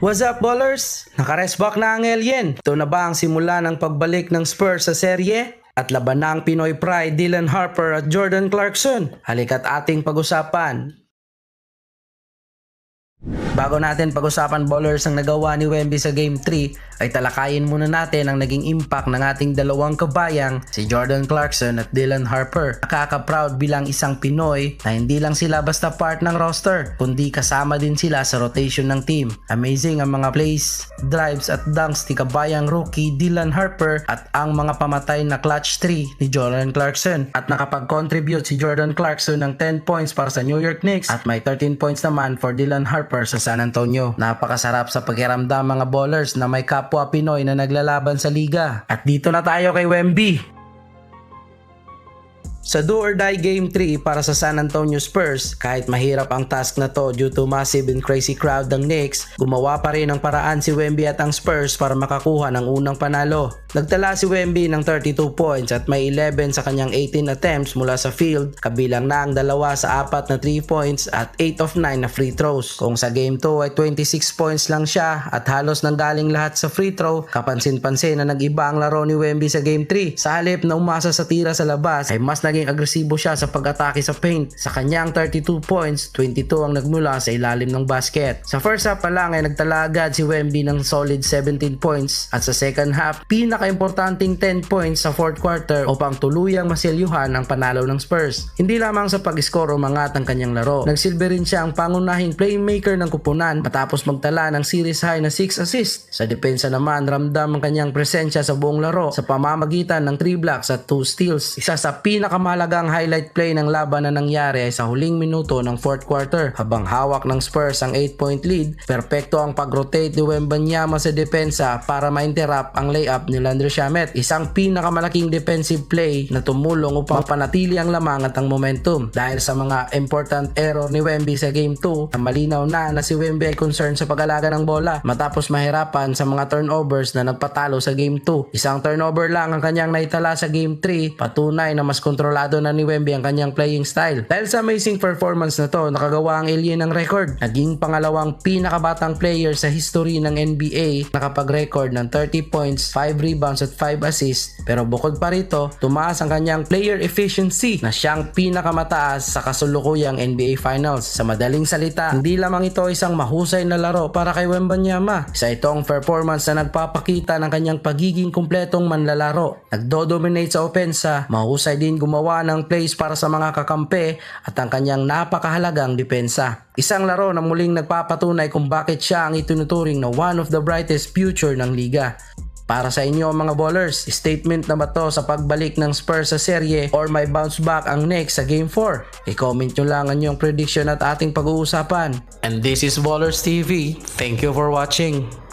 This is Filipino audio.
What's up, ballers? Naka-rest back na ang alien. Ito na ba ang simula ng pagbalik ng Spurs sa serye? At laban na ang Pinoy Pride, Dylan Harper at Jordan Clarkson. Halika't ating pag-usapan. Bago natin pag-usapan, ballers, ang nagawa ni Wemby sa Game 3, ay talakayin muna natin ang naging impact ng ating dalawang kabayang, si Jordan Clarkson at Dylan Harper. Nakaka-proud bilang isang Pinoy na hindi lang sila basta part ng roster, kundi kasama din sila sa rotation ng team. Amazing ang mga plays, drives at dunks ni kabayang rookie Dylan Harper at ang mga pamatay na clutch 3 ni Jordan Clarkson. At nakapag-contribute si Jordan Clarkson ng 10 points para sa New York Knicks at may 13 points naman for Dylan Harper sa San Antonio. Napakasarap sa pakiramdam, mga ballers, na may kapwa Pinoy na naglalaban sa liga. At dito na tayo kay Wemby. Sa do or die Game 3 para sa San Antonio Spurs, kahit mahirap ang task na to due to massive and crazy crowd ng Knicks, gumawa pa rin ng paraan si Wemby at ang Spurs para makakuha ng unang panalo. Nagtala si Wemby ng 32 points at may 11 sa kanyang 18 attempts mula sa field, kabilang na ang 2 sa 4 na 3 points at 8 of 9 na free throws. Kung sa Game 2 ay 26 points lang siya at halos nanggaling lahat sa free throw, kapansin-pansin na nag-iba ang laro ni Wemby sa Game 3. Sa halip na umasa sa tira sa labas, ay mas naging agresibo siya sa pag-atake sa paint. Sa kanyang 32 points, 22 ang nagmula sa ilalim ng basket. Sa first half pa lang ay nagtala agad si Wemby ng solid 17 points at sa second half, pinaka-importanting 10 points sa fourth quarter upang tuluyang masilyuhan ang panalo ng Spurs. Hindi lamang sa pag-score o mangat ang kanyang laro, nagsilbi rin siya ang pangunahing playmaker ng kupunan matapos magtala ng series high na 6 assists. Sa depensa naman, ramdam ang kanyang presensya sa buong laro sa pamamagitan ng 3 blocks at 2 steals. Isa sa pinakamahalagang highlight play ng laban na nangyari ay sa huling minuto ng fourth quarter. Habang hawak ng Spurs ang 8-point lead, perpekto ang pag-rotate ni Wembanyama sa depensa para ma-interrupt ang layup ni Landry Shamet. Isang pinakamalaking defensive play na tumulong upang panatili ang lamang at ang momentum. Dahil sa mga important error ni Wemby sa Game 2, malinaw na si Wemby ay concerned sa pag-alaga ng bola matapos mahirapan sa mga turnovers na nagpatalo sa Game 2. Isang turnover lang ang kanyang naitala sa Game 3, patunay na mas kontrolado na ni Wemby ang kanyang playing style. Dahil sa amazing performance na to, nakagawa ang alien ng record. Naging pangalawang pinakabatang player sa history ng NBA nakapag-record ng 30 points, 5 rebounds at 5 assists. Pero bukod pa rito, tumaas ang kanyang player efficiency na siyang pinakamataas sa kasulukuyang NBA Finals. Sa madaling salita, hindi lamang ito isang mahusay na laro para kay Wembanyama. Isa itong performance na nagpapakita ng kanyang pagiging kumpletong manlalaro. Nagdo-dominate sa opensa, mahusay din gumawa ng plays para sa mga kakampi at ang kanyang napakahalagang depensa. Isang laro na muling nagpapatunay kung bakit siya ang ituturing na one of the brightest future ng liga. Para sa inyo, mga ballers, statement na ba to sa pagbalik ng Spurs sa serye or may bounce back ang Knicks sa Game 4? I-comment nyo lang ang inyong prediction at ating pag-uusapan. And this is Ballers TV. Thank you for watching.